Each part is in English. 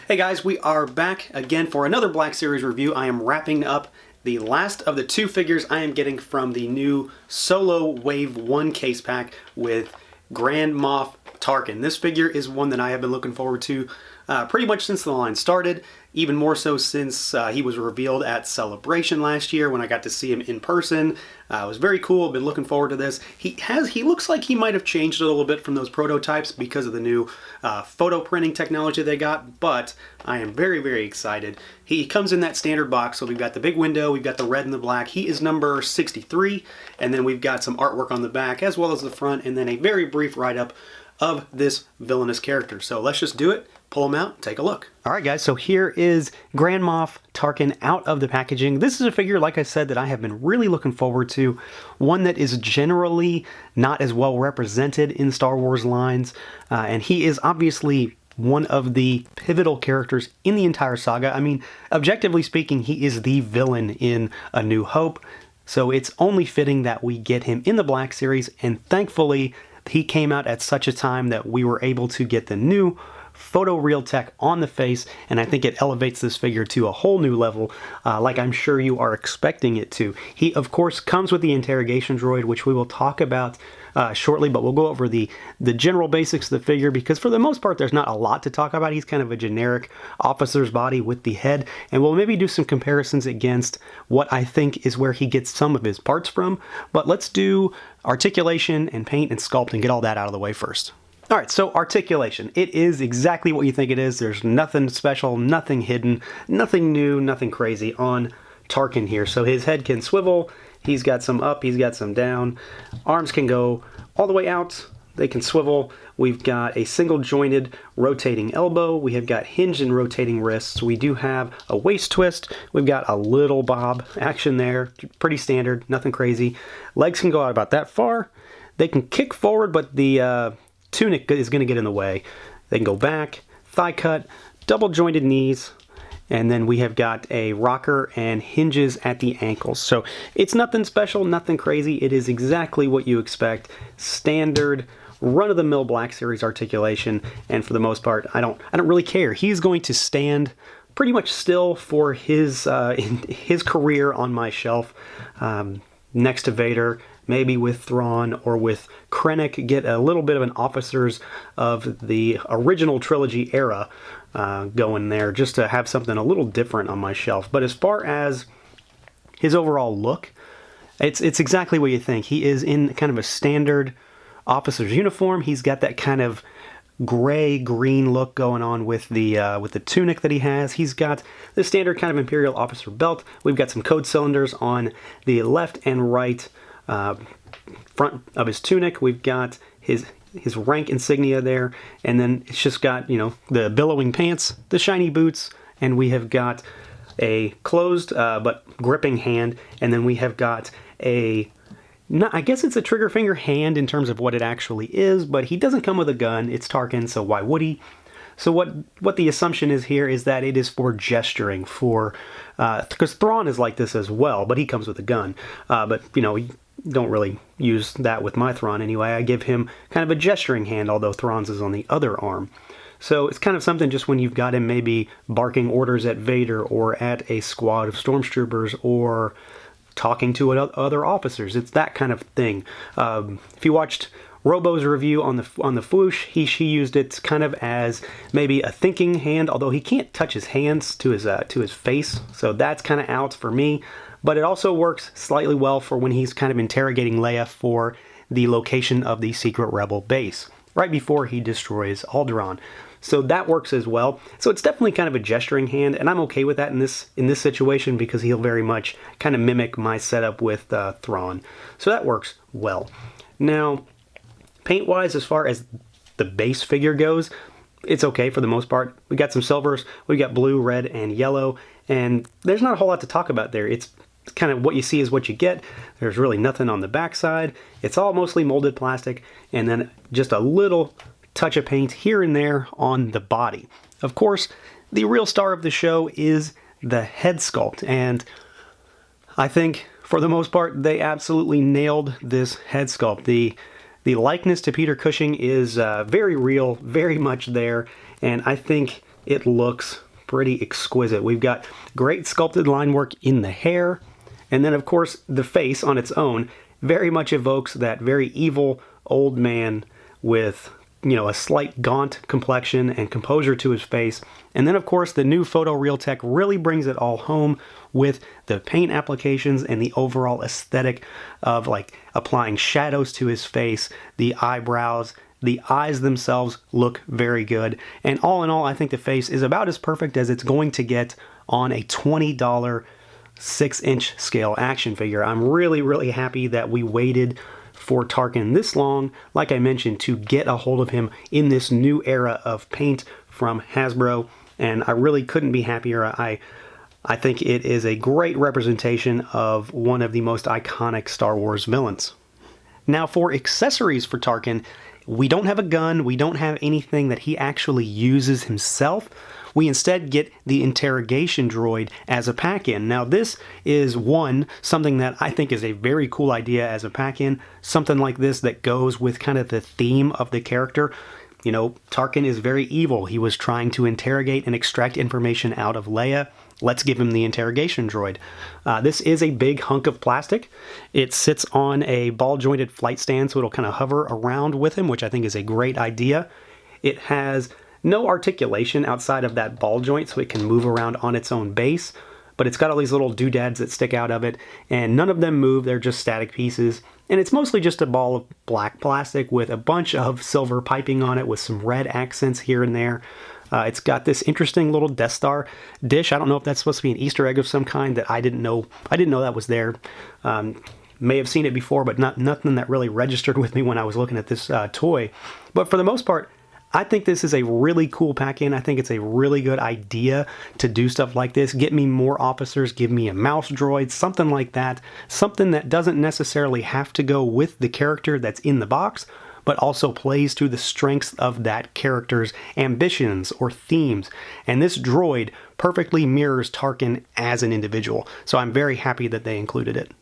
Hey guys, we are back again for another Black Series review. I am wrapping up the last of the two figures I am getting from the new Solo Wave 1 case pack with Grand Moff Tarkin. This figure is one that I have been looking forward to pretty much since the line started, even more so since he was revealed at Celebration last year when I got to see him in person. It was very cool. Been looking forward to this. He looks like he might have changed a little bit from those prototypes because of the new photo printing technology they got, but I am very, very excited. He comes in that standard box, so we've got the big window, we've got the red and the black. He is number 63, and then we've got some artwork on the back as well as the front, and then a very brief write-up of this villainous character. So let's just do it, pull him out, take a look. Alright guys, so here is Grand Moff Tarkin out of the packaging. This is a figure, like I said, that I have been really looking forward to. One that is generally not as well represented in Star Wars lines, and he is obviously one of the pivotal characters in the entire saga. I mean, objectively speaking, he is the villain in A New Hope, so it's only fitting that we get him in the Black Series, and thankfully, he came out at such a time that we were able to get the new photoreal tech on the face, and I think it elevates this figure to a whole new level, like I'm sure you are expecting it to. He, of course, comes with the Interrogation Droid, which we will talk about shortly, but we'll go over the general basics of the figure, because for the most part, there's not a lot to talk about. He's kind of a generic officer's body with the head, and we'll maybe do some comparisons against what I think is where he gets some of his parts from, but let's do articulation and paint and sculpt and get all that out of the way first. Alright, so articulation. It is exactly what you think it is. There's nothing special, nothing hidden, nothing new, nothing crazy on Tarkin here. So his head can swivel, he's got some up, he's got some down. Arms can go all the way out, they can swivel. We've got a single jointed rotating elbow, we have got hinged and rotating wrists, we do have a waist twist, we've got a little bob action there, pretty standard, nothing crazy. Legs can go out about that far. They can kick forward, but the tunic is going to get in the way. They can go back, thigh cut, double jointed knees, and then we have got a rocker and hinges at the ankles. So it's nothing special, nothing crazy. It is exactly what you expect. Standard run-of-the-mill Black Series articulation, and for the most part, I don't really care. He's going to stand pretty much still for his career on my shelf, next to Vader, maybe with Thrawn or with Krennic, get a little bit of an officers of the original trilogy era going there, just to have something a little different on my shelf. But as far as his overall look, it's exactly what you think. He is in kind of a standard officer's uniform. He's got that kind of gray-green look going on with the tunic that he has. He's got the standard kind of Imperial officer belt. We've got some code cylinders on the left and right front of his tunic. We've got his rank insignia there, and then it's just got, you know, the billowing pants, the shiny boots, and we have got a closed but gripping hand, and then we have got I guess it's a trigger finger hand in terms of what it actually is, but he doesn't come with a gun. It's Tarkin, so why would he? So what the assumption is here is that it is for gesturing, because Thrawn is like this as well, but he comes with a gun. But, you know, don't really use that with my Thrawn anyway. I give him kind of a gesturing hand, although Thrawn's is on the other arm. So it's kind of something just when you've got him maybe barking orders at Vader or at a squad of stormtroopers or talking to other officers. It's that kind of thing. If you watched Robo's review on the Fwoosh, he used it kind of as maybe a thinking hand, although he can't touch his hands to his face, so that's kind of out for me. But it also works slightly well for when he's kind of interrogating Leia for the location of the secret rebel base, right before he destroys Alderaan. So that works as well. So it's definitely kind of a gesturing hand, and I'm okay with that in this situation because he'll very much kind of mimic my setup with Thrawn. So that works well. Now, paint-wise, as far as the base figure goes, it's okay for the most part. We got some silvers, we got blue, red, and yellow, and there's not a whole lot to talk about there. It's kind of what you see is what you get. There's really nothing on the backside. It's all mostly molded plastic, and then just a little touch of paint here and there on the body. Of course, the real star of the show is the head sculpt, and I think for the most part they absolutely nailed this head sculpt. The likeness to Peter Cushing is very real, very much there, and I think it looks pretty exquisite. We've got great sculpted line work in the hair, and then of course the face on its own very much evokes that very evil old man with, you know, a slight gaunt complexion and composure to his face. And then of course the new photoreal tech really brings it all home with the paint applications and the overall aesthetic of like applying shadows to his face, the eyebrows, the eyes themselves look very good. And all in all, I think the face is about as perfect as it's going to get on a $20 6-inch scale action figure. I'm really, really happy that we waited for Tarkin this long, like I mentioned, to get a hold of him in this new era of paint from Hasbro, and I really couldn't be happier. I think it is a great representation of one of the most iconic Star Wars villains. Now for accessories for Tarkin, we don't have a gun, we don't have anything that he actually uses himself. We instead get the Interrogation Droid as a pack-in. Now this is something that I think is a very cool idea as a pack-in, something like this that goes with kind of the theme of the character. You know, Tarkin is very evil. He was trying to interrogate and extract information out of Leia. Let's give him the Interrogation Droid. This is a big hunk of plastic. It sits on a ball-jointed flight stand, so it'll kind of hover around with him, which I think is a great idea. It has no articulation outside of that ball joint, so it can move around on its own base, but it's got all these little doodads that stick out of it, and none of them move. They're just static pieces, and it's mostly just a ball of black plastic with a bunch of silver piping on it with some red accents here and there. It's got this interesting little Death Star dish. I don't know if that's supposed to be an Easter egg of some kind that I didn't know that was there. May have seen it before, but nothing that really registered with me when I was looking at this toy. But for the most part, I think this is a really cool pack-in. I think it's a really good idea to do stuff like this. Get me more officers, give me a mouse droid, something like that. Something that doesn't necessarily have to go with the character that's in the box, but also plays to the strengths of that character's ambitions or themes. And this droid perfectly mirrors Tarkin as an individual. So I'm very happy that they included it.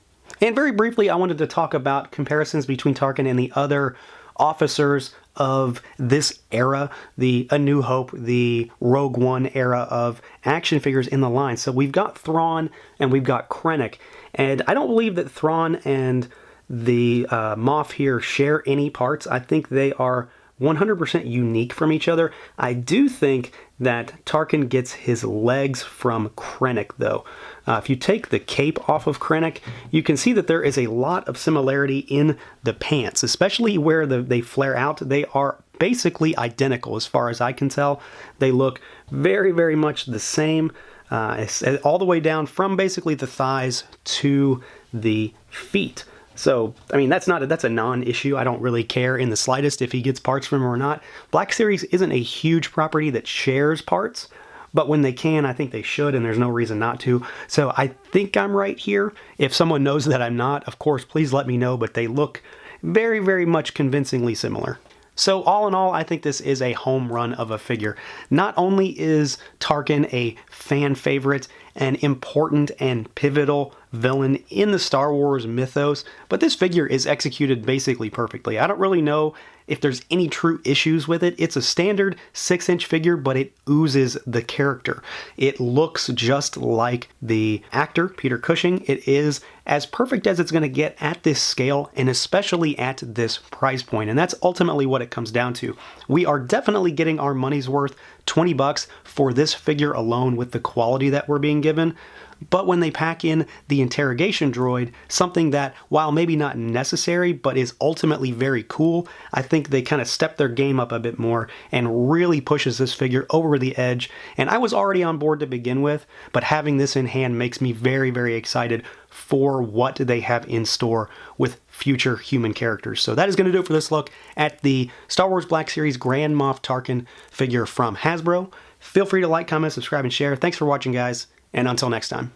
And very briefly, I wanted to talk about comparisons between Tarkin and the other officers of this era, the A New Hope, the Rogue One era of action figures in the line. So we've got Thrawn and we've got Krennic. And I don't believe that Thrawn and the Moff here share any parts. I think they are 100% unique from each other. I do think that Tarkin gets his legs from Krennic, though. If you take the cape off of Krennic, you can see that there is a lot of similarity in the pants, especially where they flare out. They are basically identical as far as I can tell. They look very, very much the same, all the way down from basically the thighs to the feet. So, I mean, that's a non-issue. I don't really care in the slightest if he gets parts from him or not. Black Series isn't a huge property that shares parts, but when they can, I think they should, and there's no reason not to. So I think I'm right here. If someone knows that I'm not, of course, please let me know, but they look very, very much convincingly similar. So all in all, I think this is a home run of a figure. Not only is Tarkin a fan favorite, an important and pivotal villain in the Star Wars mythos, but this figure is executed basically perfectly. I don't really know if there's any true issues with it. It's a standard 6-inch figure, but it oozes the character. It looks just like the actor, Peter Cushing. It is as perfect as it's going to get at this scale, and especially at this price point. And that's ultimately what it comes down to. We are definitely getting our money's worth, $20 for this figure alone with the quality that we're being given. But when they pack in the Interrogation Droid, something that, while maybe not necessary, but is ultimately very cool, I think they kind of step their game up a bit more and really pushes this figure over the edge. And I was already on board to begin with, but having this in hand makes me very, very excited for what they have in store with future human characters. So that is going to do it for this look at the Star Wars Black Series Grand Moff Tarkin figure from Hasbro. Feel free to like, comment, subscribe, and share. Thanks for watching, guys. And until next time.